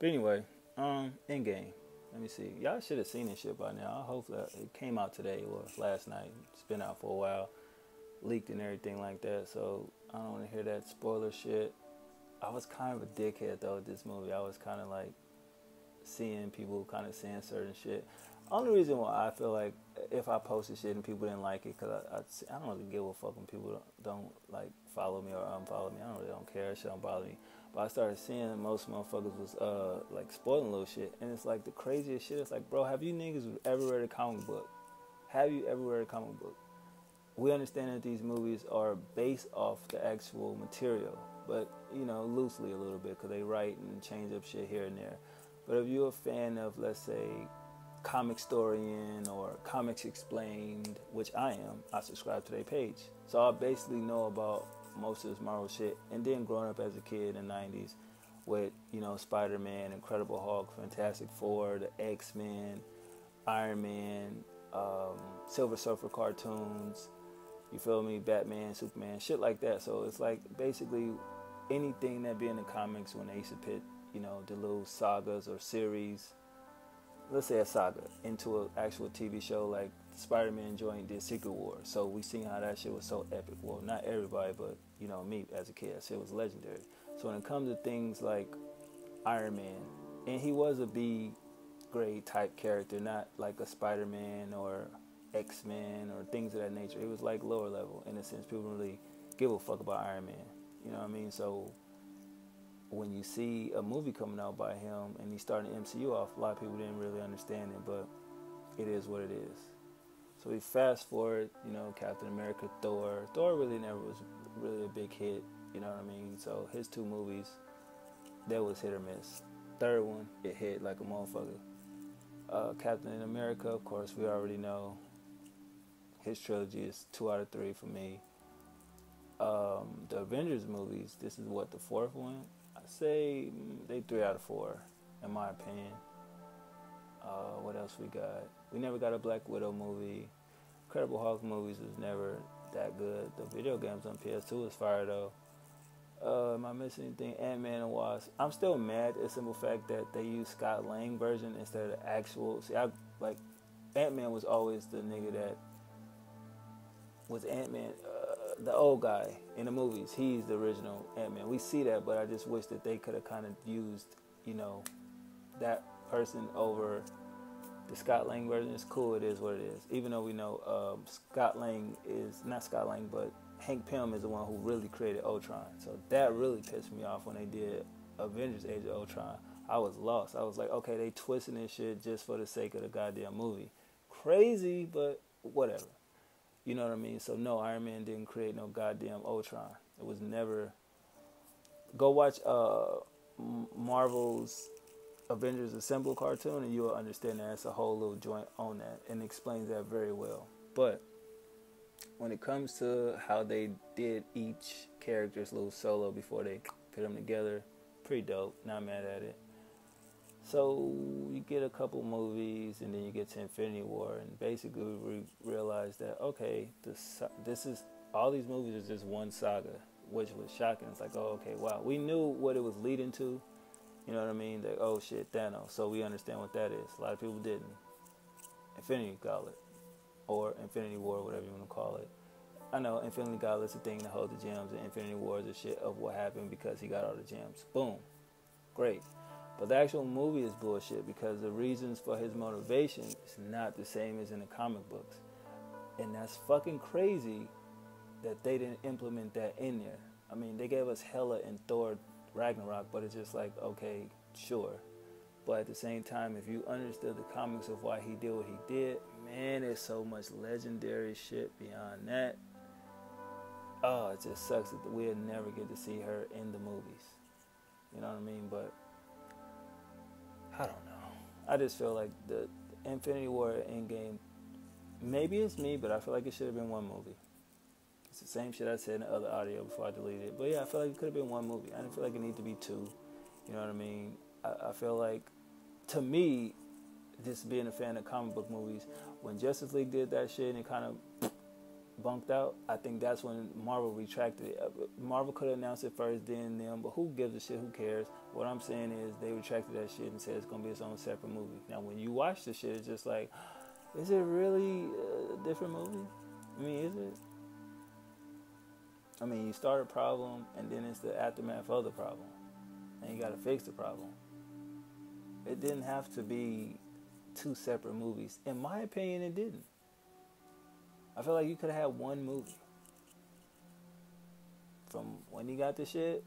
But anyway, Endgame. Let me see. Y'all should have seen this shit by now. Hopefully it came out today or last night. It's been out for a while, leaked and everything like that. So I don't want to hear that spoiler shit. I was kind of a dickhead though with this movie. I was kind of like seeing people kind of saying certain shit. Only reason why I feel like if I posted shit and people didn't like it, because I don't really give a fuck when people don't like follow me or unfollow me. I don't care. That shit don't bother me. But I started seeing most motherfuckers was like spoiling little shit, and it's like the craziest shit. It's like, bro, have you niggas ever read a comic book? Have you ever read a comic book? We understand that these movies are based off the actual material, but loosely a little bit because they write and change up shit here and there. But if you're a fan of, let's say, Comic Historian or Comics Explained, which I am, I subscribe to their page. So I basically know about most of this Marvel shit. And then growing up as a kid in the 90s with, Spider-Man, Incredible Hulk, Fantastic Four, the X-Men, Iron Man, Silver Surfer cartoons, you feel me, Batman, Superman, shit like that. So it's like basically anything that be in the comics when they used to put, the little sagas or series, let's say a saga, into an actual TV show like Spider-Man joined did Secret War. So we seen how that shit was so epic. Well, not everybody, but me as a kid, that shit was legendary. So when it comes to things like Iron Man, and he was a B grade type character, not like a Spider-Man or X-Men or things of that nature. It was like lower level in a sense. People don't really give a fuck about Iron Man. You know what I mean? So when you see a movie coming out by him and he's starting the MCU off, a lot of people didn't really understand it, but it is what it is. So we fast forward, Captain America, Thor. Thor really never was really a big hit, you know what I mean? So his two movies, that was hit or miss. Third one, it hit like a motherfucker. Captain America, of course, we already know. His trilogy is 2 out of 3 for me. The Avengers movies, this is what, the fourth one? I say they 3 out of 4, in my opinion. What else we got? We never got a Black Widow movie. Incredible Hulk movies was never that good. The video games on PS2 is fire though. Am I missing anything? Ant-Man and Wasp. I'm still mad at the simple fact that they used Scott Lang version instead of the actual. See, like Ant-Man was always the nigga that was Ant-Man, the old guy in the movies. He's the original Ant-Man. We see that, but I just wish that they could have kind of used, that person over the Scott Lang version. Is cool. It is what it is. Even though we know Scott Lang is not Scott Lang, but Hank Pym is the one who really created Ultron. So that really pissed me off when they did Avengers: Age of Ultron. I was lost. I was like, okay, they twisting this shit just for the sake of the goddamn movie. Crazy, but whatever. You know what I mean? So no, Iron Man didn't create no goddamn Ultron. It was never. Go watch Marvel's Avengers Assemble cartoon, and you'll understand that it's a whole little joint on that, and explains that very well. But when it comes to how they did each character's little solo before they put them together, pretty dope. Not mad at it. So you get a couple movies, and then you get to Infinity War, and basically we realize that okay, this is all these movies are just one saga, which was shocking. It's like, oh, okay, wow, we knew what it was leading to. You know what I mean? That, oh shit, Thanos. So we understand what that is. A lot of people didn't. Infinity Gauntlet, or Infinity War, whatever you want to call it. I know Infinity Gauntlet's a thing to hold the gems, and Infinity War is a shit of what happened because he got all the gems. Boom. Great. But the actual movie is bullshit because the reasons for his motivation is not the same as in the comic books. And that's fucking crazy that they didn't implement that in there. I mean, they gave us Hela and Thor Ragnarok, but it's just like, okay, sure. But at the same time, if you understood the comics of why he did what he did, man, there's so much legendary shit beyond that. Oh, it just sucks that we'll never get to see her in the movies. You know what I mean? But I don't know. I just feel like the Infinity War Endgame, maybe it's me, but I feel like it should have been one movie. It's the same shit I said in the other audio before I deleted it. But yeah, I feel like it could have been one movie. I didn't feel like it needed to be two. You know what I mean? I feel like, to me, just being a fan of comic book movies, when Justice League did that shit and it kind of bunked out, I think that's when Marvel retracted it. Marvel could have announced it first, then them, but who gives a shit? Who cares? What I'm saying is they retracted that shit and said it's gonna be its own separate movie. Now, when you watch the shit, it's just like, is it really a different movie? I mean, is it? I mean, you start a problem, and then it's the aftermath of the problem, and you gotta fix the problem. It didn't have to be two separate movies. In my opinion, it didn't. I feel like you could have had one movie. From when he got the shit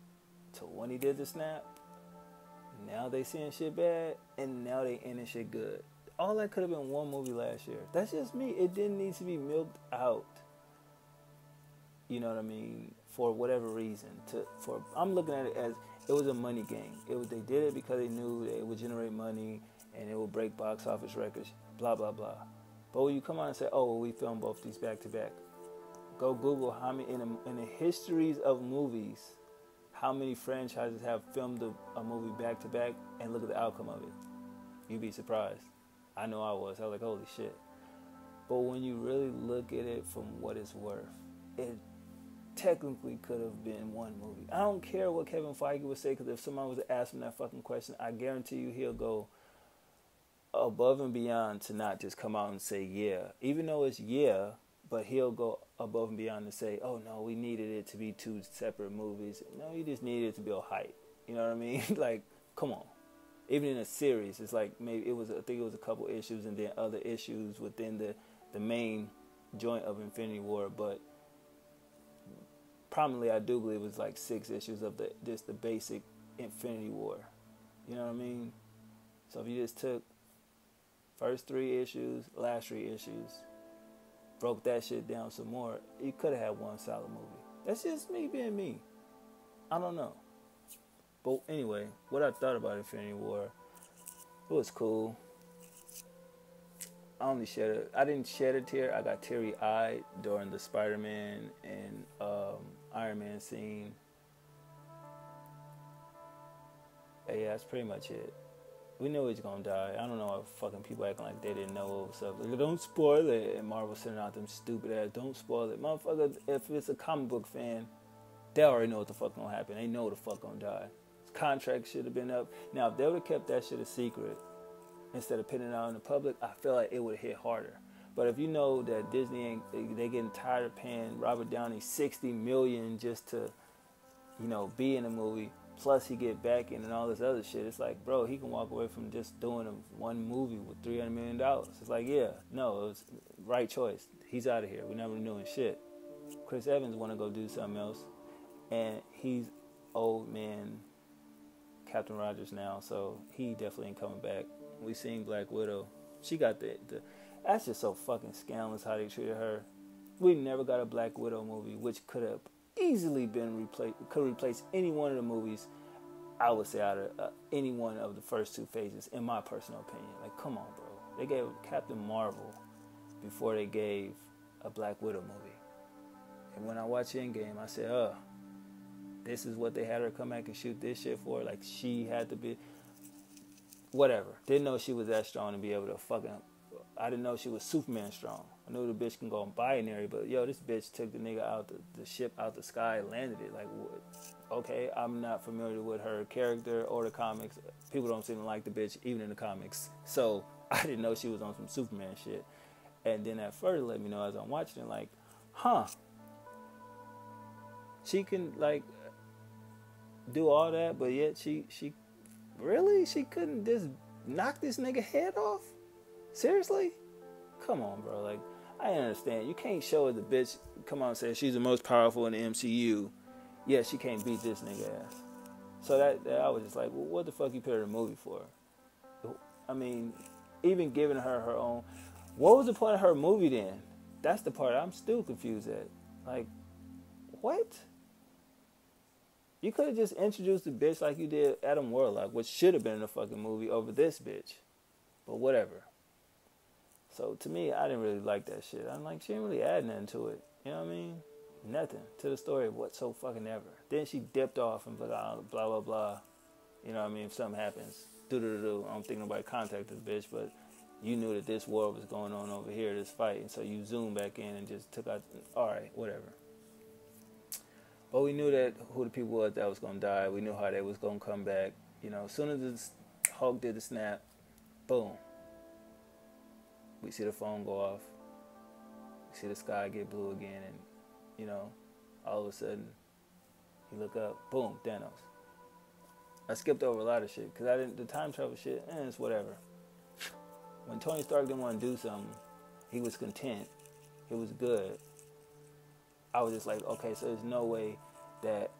to when he did the snap. Now they seeing shit bad, and now they ending shit good. All that could have been one movie last year. That's just me. It didn't need to be milked out. You know what I mean? For whatever reason. I'm looking at it as it was a money game. They did it because they knew that it would generate money and it would break box office records. Blah blah blah. But when you come out and say, "Oh, well, we filmed both these back to back," go Google how many in the histories of movies, how many franchises have filmed a movie back to back, and look at the outcome of it. You'd be surprised. I know I was. I was like, holy shit. But when you really look at it from what it's worth, it technically could have been one movie. I don't care what Kevin Feige would say, because if someone was to ask him that fucking question, I guarantee you he'll go above and beyond to not just come out and say yeah. Even though it's yeah, but he'll go above and beyond to say, oh no, we needed it to be two separate movies. No, you just needed it to build hype. You know what I mean? Like, come on. Even in a series, it's like maybe I think it was a couple issues and then other issues within the main joint of Infinity War, but prominently I do believe it was like 6 issues of the basic Infinity War. You know what I mean? So if you just took first 3 issues, last 3 issues, broke that shit down some more, you could have had one solid movie. That's just me being me. I don't know. But anyway, what I thought about Infinity War, it was cool. I didn't shed a tear. I got teary-eyed during the Spider-Man and Iron Man scene. And yeah, that's pretty much it. We knew he was gonna die. I don't know why fucking people acting like they didn't know what was up. Like, don't spoil it. And Marvel sending out them stupid ass, don't spoil it. Motherfucker, if it's a comic book fan, they already know what the fuck gonna happen. They know the fuck gonna die. His contract should have been up. Now, if they would have kept that shit a secret instead of putting it out in the public, I feel like it would have hit harder. But if you know that Disney they getting tired of paying Robert Downey $60 million just to, be in a movie, plus he get back in and all this other shit, it's like, bro, he can walk away from just doing one movie with $300 million. It's like, yeah, no, it was right choice. He's out of here. We're never doing shit. Chris Evans want to go do something else, and he's old man Captain Rogers now, so he definitely ain't coming back. We seen Black Widow. She got the that's just so fucking scandalous how they treated her. We never got a Black Widow movie, which could have easily been replace any one of the movies, I would say, out of any one of the first 2 phases, in my personal opinion. Like, come on, bro. They gave Captain Marvel before they gave a Black Widow movie. And when I watched Endgame, I said, this is what they had her come back and shoot this shit for? Like, she had to be... Whatever. Didn't know she was that strong to be able to fucking... I didn't know she was Superman strong. I knew the bitch can go binary, but yo, this bitch took the nigga out the ship out the sky and landed it. Like, okay, I'm not familiar with her character or the comics. People don't seem to like the bitch, even in the comics. So I didn't know she was on some Superman shit. And then at first, let me know as I'm watching it, like, she can, like, do all that, but yet she couldn't just knock this nigga head off? Seriously? Come on, bro. Like, I understand. You can't show the bitch come on and say she's the most powerful in the MCU. Yeah, she can't beat this nigga ass. So that I was just like, well, what the fuck you put her in the movie for? I mean, even giving her own... What was the point of her movie then? That's the part I'm still confused at. Like, what? You could have just introduced the bitch like you did Adam Warlock, which should have been in the fucking movie, over this bitch. But whatever. So to me, I didn't really like that shit. I'm like, she didn't really add nothing to it. You know what I mean? Nothing to the story whatsoever fucking ever. Then she dipped off and blah, blah, blah. You know what I mean? If something happens, I don't think nobody contacted the bitch, but you knew that this war was going on over here, this fight, and so you zoomed back in and just took out, all right, whatever. But we knew that who the people was that was going to die. We knew how they was going to come back. You know, as soon as the Hulk did the snap, boom. We see the phone go off. We see the sky get blue again. And, you know, all of a sudden, you look up, boom, Thanos. I skipped over a lot of shit because the time travel shit, it's whatever. When Tony Stark didn't want to do something, he was content. It was good. I was just like, okay, so there's no way that,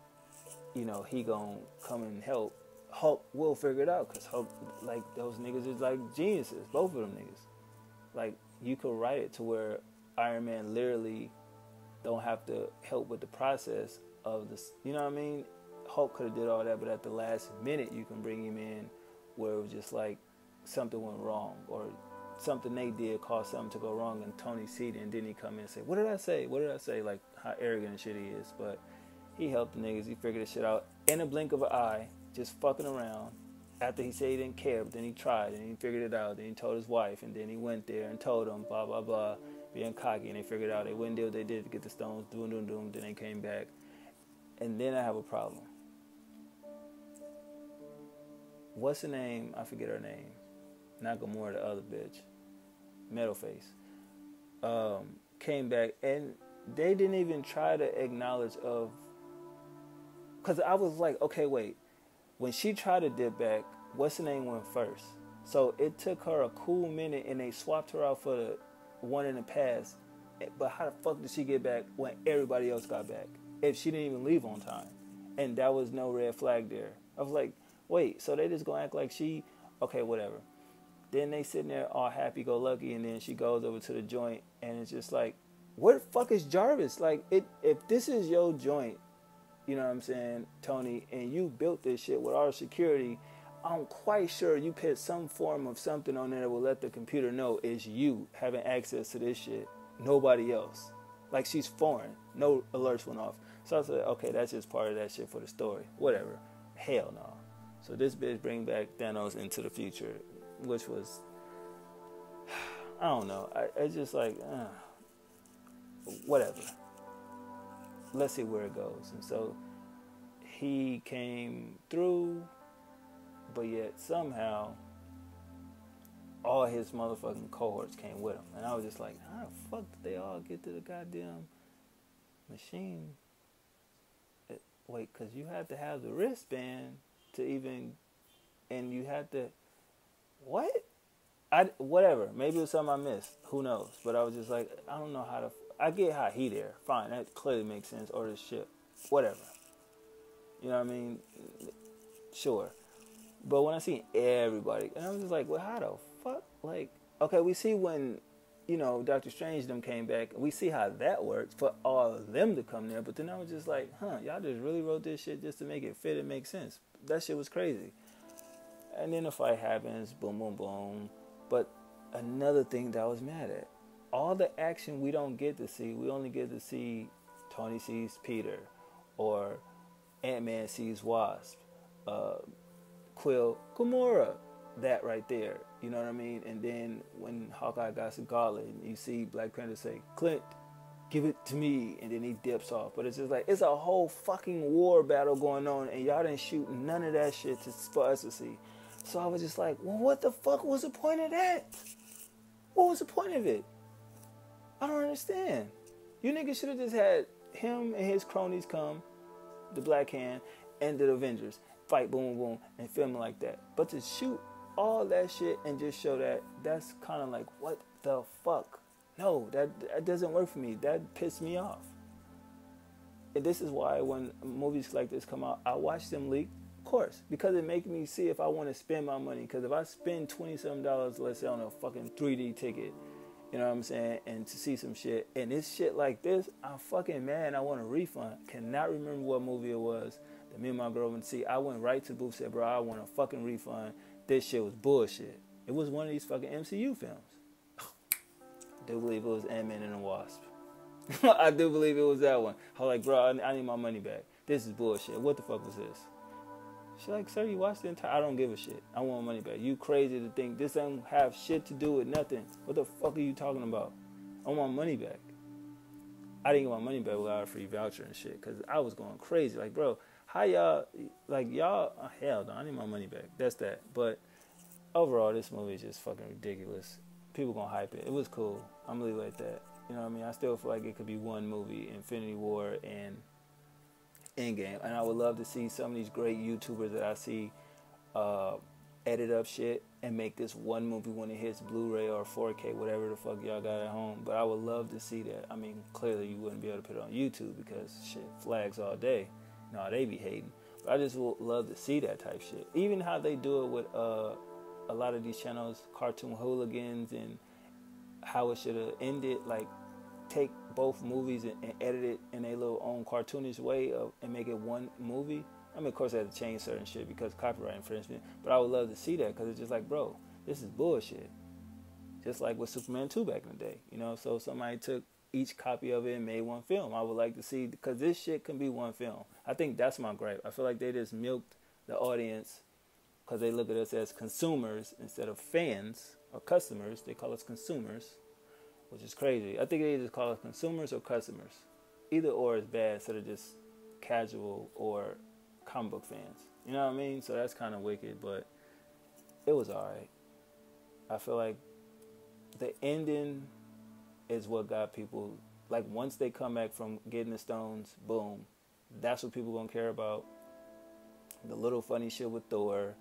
you know, he gonna come and help. Hulk will figure it out because Hulk, like, those niggas is like geniuses, both of them niggas. Like, you could write it to where Iron Man literally don't have to help with the process of this, you know what I mean? Hulk could have did all that, but at the last minute you can bring him in where it was just like something went wrong or something they did caused something to go wrong, and Tony see it, and then he come in and say, what did I say? What did I say? Like, how arrogant and shit he is. But he helped the niggas. He figured this shit out in a blink of an eye, just fucking around. After he said he didn't care, but then he tried, and he figured it out. Then he told his wife, and then he went there and told them, blah, blah, blah, being cocky, and they figured it out. They went and did what they did to get the stones, doom, doom, doom. Then they came back. And then I have a problem. What's her name? I forget her name. Not Gamora, the other bitch. Metalface. Came back, and they didn't even try to acknowledge of... Because I was like, okay, wait. When she tried to dip back, what's her name went first? So it took her a cool minute, and they swapped her out for the one in the past. But how the fuck did she get back when everybody else got back? If she didn't even leave on time. And that was no red flag there. I was like, wait, so they just gonna act like she... Okay, whatever. Then they sitting there all happy-go-lucky, and then she goes over to the joint, and it's just like, where the fuck is Jarvis? Like, if this is your joint, you know what I'm saying, Tony, and you built this shit with our security, I'm quite sure you put some form of something on there that will let the computer know it's you having access to this shit, nobody else. Like, she's foreign. No alerts went off. So I said, okay, that's just part of that shit for the story. Whatever. Hell no. So this bitch bring back Thanos into the future, which was, I don't know. It's just like, whatever. Let's see where it goes. And so he came through, but yet somehow all his motherfucking cohorts came with him. And I was just like, how the fuck did they all get to the goddamn machine? Wait, because you had to have the wristband to even, and you had to, what? Whatever. Maybe it was something I missed. Who knows? But I was just like, I don't know how to, I get how he there. Fine, that clearly makes sense. Or the ship. Whatever. You know what I mean? Sure. But when I see everybody, and I'm just like, well, how the fuck? Like, okay, we see when, you know, Doctor Strange them came back. We see how that works for all of them to come there. But then I was just like, y'all just really wrote this shit just to make it fit and make sense. That shit was crazy. And then the fight happens, boom, boom, boom. But another thing that I was mad at, all the action we don't get to see. We only get to see Tony sees Peter, or Ant-Man sees Wasp, Quill, Gamora, that right there. You know what I mean? And then when Hawkeye got some gauntlet, you see Black Panther say, Clint, give it to me, and then he dips off. But it's just like, it's a whole fucking war battle going on, and y'all didn't shoot none of that shit for us to see. So I was just like, well, what the fuck was the point of that? What was the point of it? I don't understand. You niggas should have just had him and his cronies come, the Black Hand, and the Avengers, fight, boom, boom, and film it like that. But to shoot all that shit and just show that, that's kind of like, what the fuck? No, that doesn't work for me. That pissed me off. And this is why when movies like this come out, I watch them leak, of course, because it makes me see if I want to spend my money. Because if I spend $20-something, let's say, on a fucking 3D ticket, you know what I'm saying, and to see some shit, and it's shit like this, I'm fucking mad. I want a refund. Cannot remember what movie it was that me and my girl went to see. I went right to the booth, said, bro, I want a fucking refund. This shit was bullshit. It was one of these fucking MCU films. I do believe it was Ant-Man and the Wasp. I do believe it was that one. I was like, bro, I need my money back. This is bullshit. What the fuck was this? She's like, sir, you watched the entire. I don't give a shit. I want my money back. You crazy to think this don't have shit to do with nothing. What the fuck are you talking about? I want my money back. I didn't get my money back without a free voucher and shit because I was going crazy. Like, bro, how y'all, like, y'all, hell no, I need my money back. That's that. But overall, this movie is just fucking ridiculous. People gonna hype it. It was cool. I'm gonna leave it like that. You know what I mean? I still feel like it could be one movie, Infinity War and Endgame. And I would love to see some of these great YouTubers that I see edit up shit and make this one movie when it hits Blu-ray or 4K, whatever the fuck y'all got at home. But I would love to see that. I mean, clearly you wouldn't be able to put it on YouTube because shit, flags all day. No, they be hating. But I just would love to see that type shit. Even how they do it with a lot of these channels, Cartoon Hooligans, and how it should have ended. Like, take both movies and edit it in a little own cartoonish way and make it one movie. I mean, of course, they had to change certain shit because copyright infringement. But I would love to see that because it's just like, bro, this is bullshit. Just like with Superman 2 back in the day, you know? So somebody took each copy of it and made one film. I would like to see, because this shit can be one film. I think that's my gripe. I feel like they just milked the audience because they look at us as consumers instead of fans or customers. They call us consumers, which is crazy. I think they just call us consumers or customers. Either or is bad instead of just casual or comic book fans. You know what I mean? So that's kind of wicked, but it was alright. I feel like the ending is what got people, like, once they come back from getting the stones, boom, that's what people gonna care about. The little funny shit with Thor,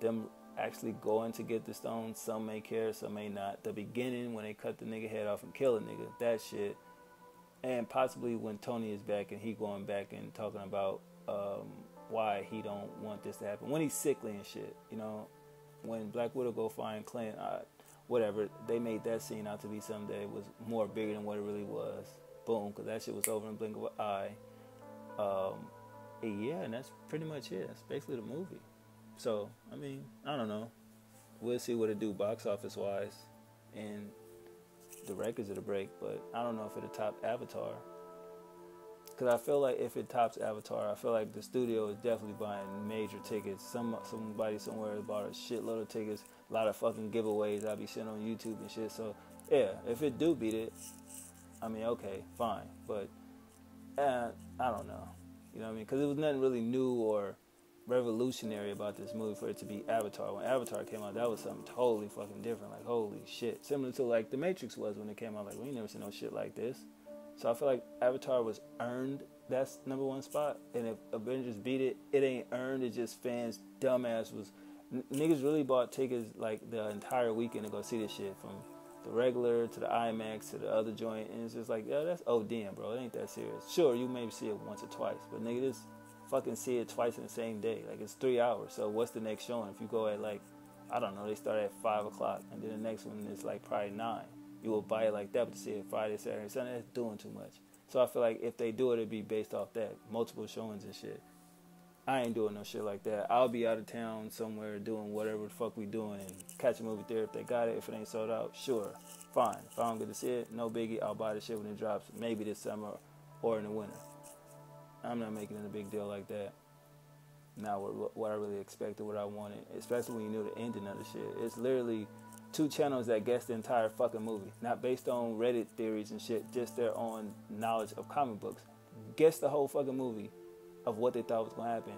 them actually going to get the stones, some may care, some may not. The beginning when they cut the nigga head off and kill a nigga, that shit. And possibly when Tony is back and he going back and talking about why he don't want this to happen. When he's sickly and shit, you know. When Black Widow go find Clint, whatever, they made that scene out to be something that was more bigger than what it really was. Boom, because that shit was over in a blink of an eye. Yeah, and that's pretty much it. That's basically the movie. So, I mean, I don't know. We'll see what it do box office wise and the records of the break, but I don't know if it'll top Avatar. Because I feel like if it tops Avatar, I feel like the studio is definitely buying major tickets. Somebody somewhere has bought a shitload of tickets, a lot of fucking giveaways I'll be seeing on YouTube and shit. So, yeah, if it do beat it, I mean, okay, fine. But, I don't know. You know what I mean? Because it was nothing really new or revolutionary about this movie for it to be Avatar. When Avatar came out, that was something totally fucking different. Like, holy shit. Similar to, like, The Matrix was when it came out. Like, we ain't never seen no shit like this. So I feel like Avatar was earned that's number one spot. And if Avengers beat it, it ain't earned. It's just fans, dumbass was... Niggas really bought tickets, like, the entire weekend to go see this shit. From the regular to the IMAX to the other joint. And it's just like, yo, that's ODing, bro. It ain't that serious. Sure, you maybe see it once or twice. But, nigga, this... fucking see it twice in the same day. Like, it's 3 hours. So what's the next showing? If you go at, like, I don't know, they start at 5 o'clock, and then the next one is like probably 9. You will buy it like that, but to see it Friday, Saturday, Sunday, that's doing too much. So I feel like if they do it, it'd be based off that. Multiple showings and shit. I ain't doing no shit like that. I'll be out of town somewhere doing whatever the fuck we doing and catch a movie there if they got it. If it ain't sold out, sure, fine. If I don't get to see it, no biggie. I'll buy the shit when it drops, maybe this summer or in the winter. I'm not making it a big deal like that. Not what I really expected, what I wanted, especially when you knew the ending of the shit. It's literally 2 channels that guess the entire fucking movie, not based on Reddit theories and shit, just their own knowledge of comic books. Guess the whole fucking movie of what they thought was gonna happen.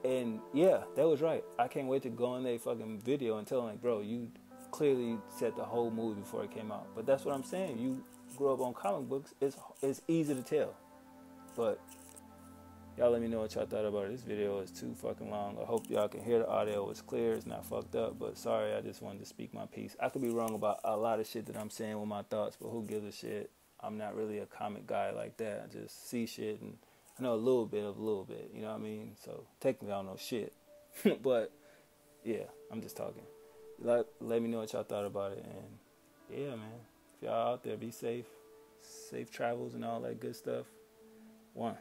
And yeah, that was right. I can't wait to go on their fucking video and tell them, like, bro, you clearly said the whole movie before it came out. But that's what I'm saying. You grew up on comic books. It's easy to tell. But y'all let me know what y'all thought about it. This video is too fucking long. I hope y'all can hear the audio. It's clear. It's not fucked up. But sorry, I just wanted to speak my piece. I could be wrong about a lot of shit that I'm saying with my thoughts, but who gives a shit? I'm not really a comic guy like that. I just see shit, and I know a little bit of a little bit. You know what I mean? So technically, I don't know shit. But yeah, I'm just talking. Let me know what y'all thought about it. And yeah, man. If y'all out there, be safe. Safe travels and all that good stuff. 1.